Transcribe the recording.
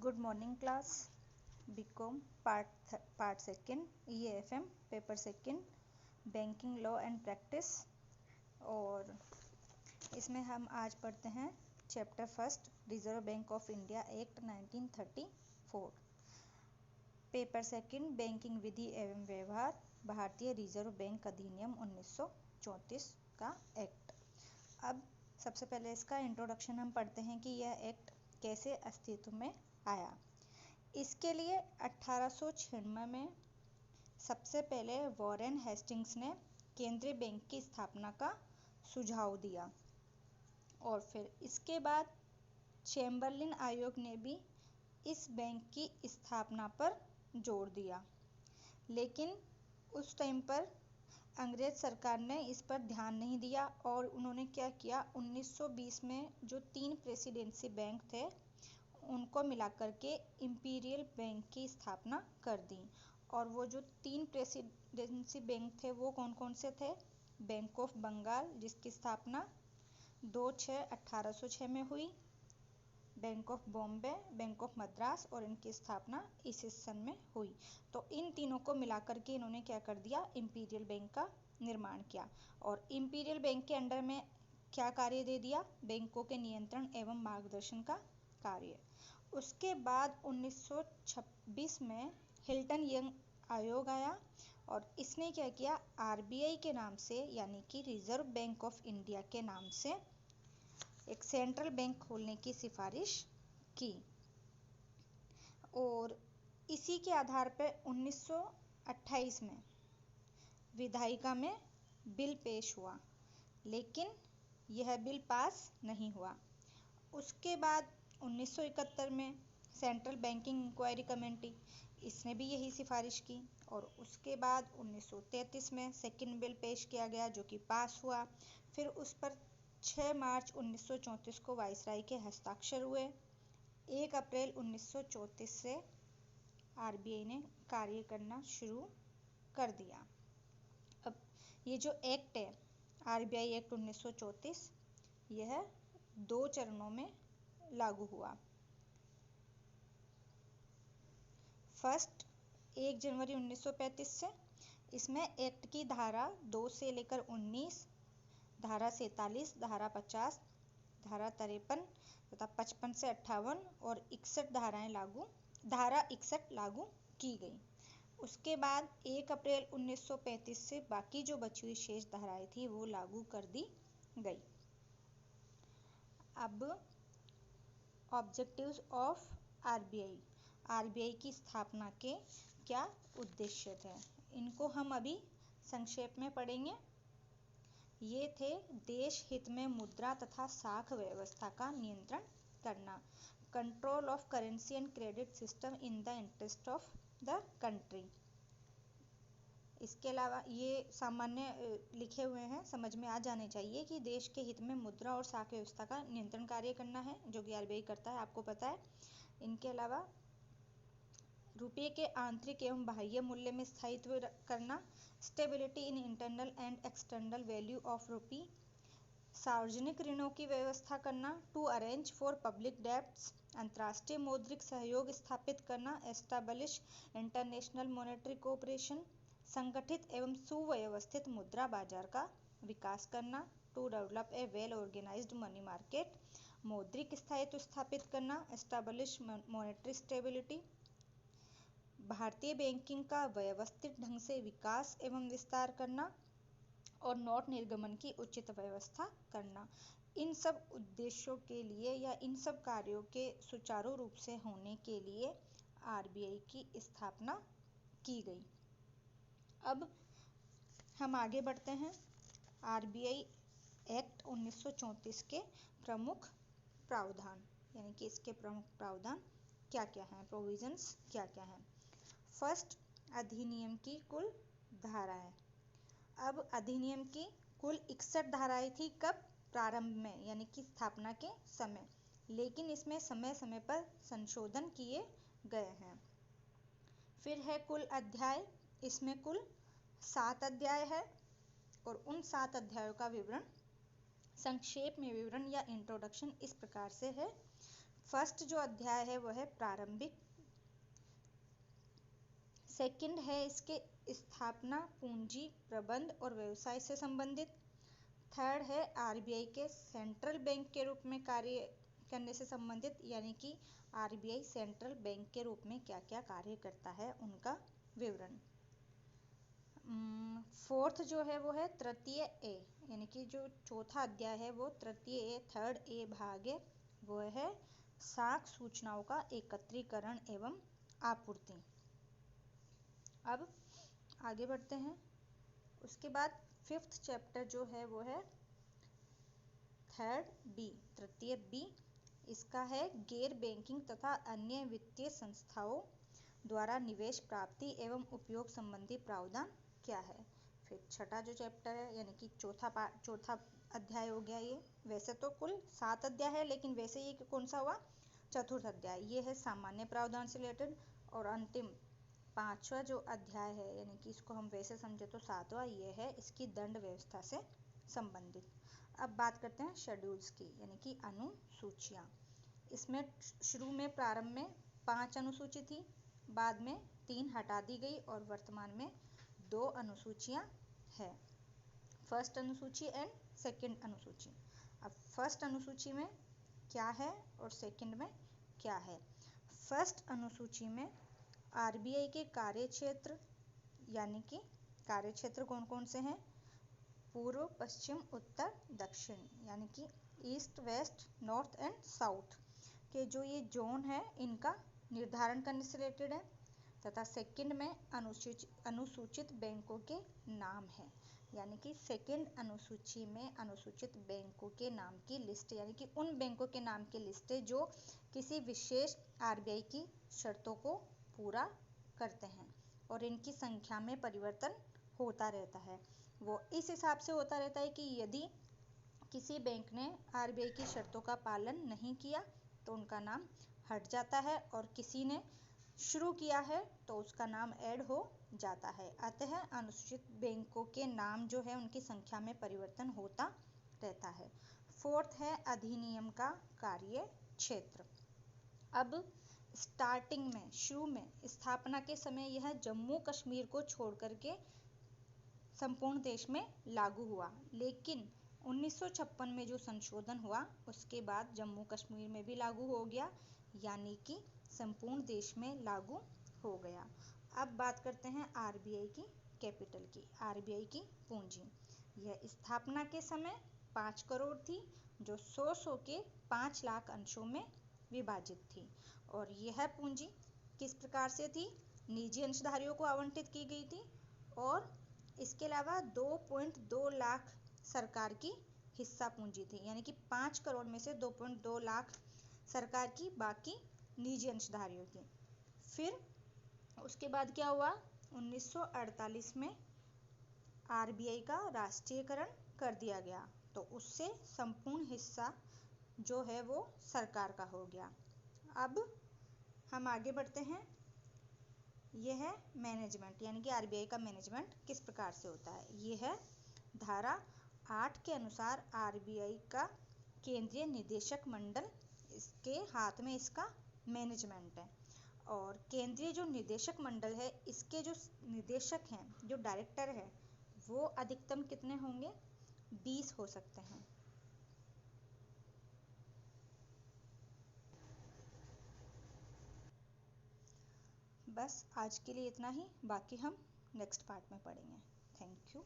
Good morning class. BCom part second EAFM paper second banking law and practice. और इसमें हम आज पढ़ते हैं chapter first Reserve Bank of India Act 1934। Paper second banking विधि एवं व्यवहार भारतीय रिजर्व बैंक अधिनियम 1934 का एक्ट। अब सबसे पहले इसका इंट्रोडक्शन हम पढ़ते हैं कि यह एक्ट कैसे अस्तित्व में आया। इसके लिए 1896 में सबसे पहले वॉरेन हेस्टिंग्स ने केंद्रीय बैंक की स्थापना का सुझाव दिया और फिर इसके बाद चैम्बरलिन आयोग ने भी इस बैंक की स्थापना पर जोर दिया, लेकिन उस टाइम पर अंग्रेज सरकार ने इस पर ध्यान नहीं दिया और उन्होंने क्या किया, 1920 में जो 3 प्रेसिडेंसी बैंक थे उनको मिलाकर के इंपीरियल बैंक की स्थापना कर दी। और वो जो 3 प्रेसिडेंसी बैंक थे वो कौन कौन से थे? बैंक ऑफ बंगाल, जिसकी स्थापना 2/6/1806 में हुई, bank of Bombay, bank of Madras, और इनकी स्थापना इस सन में हुई। तो इन तीनों को मिलाकर के इन्होंने क्या कर दिया, इंपीरियल बैंक का निर्माण किया। और इंपीरियल बैंक के अंडर में क्या कार्य दे दिया? बैंकों के नियंत्रण एवं मार्गदर्शन का कार्य। उसके बाद 1926 में हिल्टन यंग आयोग आया और इसने क्या किया, RBI के नाम से यानी कि रिजर्व बैंक ऑफ इंडिया के नाम से एक सेंट्रल बैंक खोलने की सिफारिश की। और इसी के आधार पर 1928 में विधायिका में बिल पेश हुआ, लेकिन यह बिल पास नहीं हुआ। उसके बाद 1971 में सेंट्रल बैंकिंग इंक्वायरी कमेटी, इसने भी यही सिफारिश की। और उसके बाद 1933 में सेकंड बिल पेश किया गया जो कि पास हुआ। फिर उस पर 6 मार्च 1934 को वायसराय के हस्ताक्षर हुए। 1 अप्रैल 1934 से RBI ने कार्य करना शुरू कर दिया। अब ये जो एक्ट है, RBI एक्ट 1934, यह 2 चरणों में लागू हुआ। फर्स्ट 1 जनवरी 1935 से इसमें एक्ट की धारा 2 से लेकर 19, धारा 47, धारा 50, धारा 53 तथा 55 से 58 और 61 धारा 61 लागू की गई। उसके बाद 1 अप्रैल 1935 से बाकी जो बची हुई शेष धाराएं थी वो लागू कर दी गई। अब ऑब्जेक्टिव्स ऑफ RBI की स्थापना के क्या उद्देश्य थे, इनको हम अभी संक्षेप में पढ़ेंगे। ये थे देश हित में मुद्रा तथा साख व्यवस्था का नियंत्रण करना, control of currency and credit system in the interest of the country. इसके अलावा ये सामान्य लिखे हुए हैं, समझ में आ जाने चाहिए कि देश के हित में मुद्रा और साख व्यवस्था का नियंत्रण कार्य करना है, जो कि RBI करता है, आपको पता है। इनके अलावा रुपये के आंतरिक एवं बाह्य मूल्य में स्थायित्व करना, stability in internal and external value of rupee, सार्वजनिक ऋणों की व्यवस्था करना, to arrange for public debts, अंतर्राष्ट्रीय मौद्रिक सहयोग स्थापित करना, एस्टैब्लिश इंटरनेशनल मॉनेटरी कोऑपरेशन, संगठित एवं सुव्यवस्थित मुद्रा बाजार का विकास करना, to develop a well organised money market, मौद्रिक स्थायित्व स्थापित करना, एस्टैब्लिश मॉनेटरी स्टेबिलिटी, भारतीय बैंकिंग का व्यवस्थित ढंग से विकास एवं विस्तार करना और नोट निर्गमन की उचित व्यवस्था करना। इन सब उद्देश्यों के लिए या इन सब कार्यों के सुचारू रूप से होने के लिए RBI की स्थापना की गई। अब हम आगे बढ़ते हैं। RBI एक्ट 1934 के प्रमुख प्रावधान, यानी कि इसके प्रमुख प्रावधान क्या क्या हैं, प्रोविजंस क्या क्या हैं। फर्स्ट, अधिनियम की कुल धाराएं। अब अधिनियम की कुल 61 धाराएं थी, कब? प्रारंभ में, यानी कि स्थापना के समय, लेकिन इसमें समय समय पर संशोधन किए गए हैं। फिर है कुल अध्याय, इसमें कुल 7 अध्याय है और उन 7 अध्यायों का विवरण, संक्षेप में विवरण या इंट्रोडक्शन इस प्रकार से है। फर्स्ट जो अध्याय है वो है प्रारंभिक, सेकंड है इसके स्थापना, पूंजी, प्रबंध और व्यवसाय से संबंधित, थर्ड है आरबीआई के सेंट्रल बैंक के रूप में कार्य करने से संबंधित, यानी कि आरबीआई सेंट्रल बैंक के रूप में क्या क्या कार्य करता है उनका विवरण। फोर्थ जो है वो है तृतीय ए, यानी कि जो चौथा अध्याय है वो तृतीय ए, थर्ड ए भाग है, वो है साख सूचनाओं का एकत्रीकरण एवं आपूर्ति। अब आगे बढ़ते हैं। उसके बाद फिफ्थ चैप्टर जो है वो है थर्ड बी, तृतीय बी, इसका है गैर बैंकिंग तथा अन्य वित्तीय संस्थाओं द्वारा निवेश प्राप्ति एवं उपयोग संबंधी प्रावधान क्या है। फिर छठा जो चैप्टर है, यानी कि चौथा अध्याय हो गया ये। वैसे तो कुल 7 अध्याय है, लेकिन वैसे ये कौन सा हुआ, चतुर्थ अध्याय। ये है सामान्य प्रावधान से रिलेटेड। और अंतिम 5वां जो अध्याय है, यानी कि इसको हम वैसे समझे तो 7वां, ये है इसकी दंड व्यवस्था से संबंधित। अब बात करते हैं शेड्यूल्स की, यानी कि अनुसूचियां। इसमें शुरू में प्रारंभ में 5 अनुसूची थी, बाद में 3 हटा दी गई और वर्तमान में 2 अनुसूचियां है, फर्स्ट अनुसूची एंड सेकंड अनुसूची। अब फर्स्ट अनुसूची में क्या है और सेकंड में क्या है। फर्स्ट अनुसूची में आरबीआई के कार्यक्षेत्र, यानी कि कार्यक्षेत्र कौन कौन से हैं, पूर्व, पश्चिम, उत्तर, दक्षिण, यानी कि east, west, north and south के जो ये जोन है इनका निर्धारण करने से रिलेटेड है। तथा सेकंड में अनुसूचित बैंकों के नाम है, यानी कि सेकंड अनुसूची में अनुसूचित बैंकों के नाम की लिस्ट, यानी कि उन बैंकों के नाम की लिस्ट है जो किसी विशेष आरबीआई की शर्तों को पूरा करते हैं और इनकी संख्या में परिवर्तन होता रहता है। वो इस हिसाब से होता रहता है कि यदि किसी बैंक ने आरबीआई की शर्तों का पालन नहीं किया तो उनका नाम हट जाता है, और किसी ने शुरू किया है तो उसका नाम ऐड हो जाता है। अतः अनुसूचित बैंकों के नाम जो है उनकी संख्या में परिवर्तन होता रहता है। फोर्थ है अधिनियम का कार्य क्षेत्र। अब स्टार्टिंग में, शुरू में, स्थापना के समय यह जम्मू कश्मीर को छोड़ करके संपूर्ण देश में लागू हुआ, लेकिन 1956 में जो संशोधन हुआ उसके बाद जम्मू कश्मीर में भी लागू हो गया, यानी कि संपूर्ण देश में लागू हो गया। अब बात करते हैं आरबीआई की कैपिटल की, आरबीआई की पूंजी। यह स्थापना के समय 5 करोड़ थी, जो 100 के 5 लाख अंशों में विभाजित थी। और यह पूंजी किस प्रकार से थी, निजी अंशधारियों को आवंटित की गई थी, और इसके अलावा 2.2 लाख सरकार की हिस्सा पूंजी थी, यानी कि 5 करोड़ में से 2.2 लाख सरकार की, बाकी निजी अंशधारियों की। फिर उसके बाद क्या हुआ, 1948 में आरबीआई का राष्ट्रीयकरण कर दिया गया, तो उससे संपूर्ण हिस्सा जो है वो सरकार का हो गया। अब हम आगे बढ़ते हैं। यह है मैनेजमेंट, यानी कि आरबीआई का मैनेजमेंट किस प्रकार से होता है। यह है धारा 8 के अनुसार आरबीआई का केंद्रीय निदेशक मंडल, इसके हाथ में इसका मैनेजमेंट है। और केंद्रीय जो निदेशक मंडल है, इसके जो निदेशक हैं, जो डायरेक्टर है, वो अधिकतम कितने होंगे, 20 हो सकते हैं। बस आज के लिए इतना ही, बाकी हम नेक्स्ट पार्ट में पढ़ेंगे। Thank you.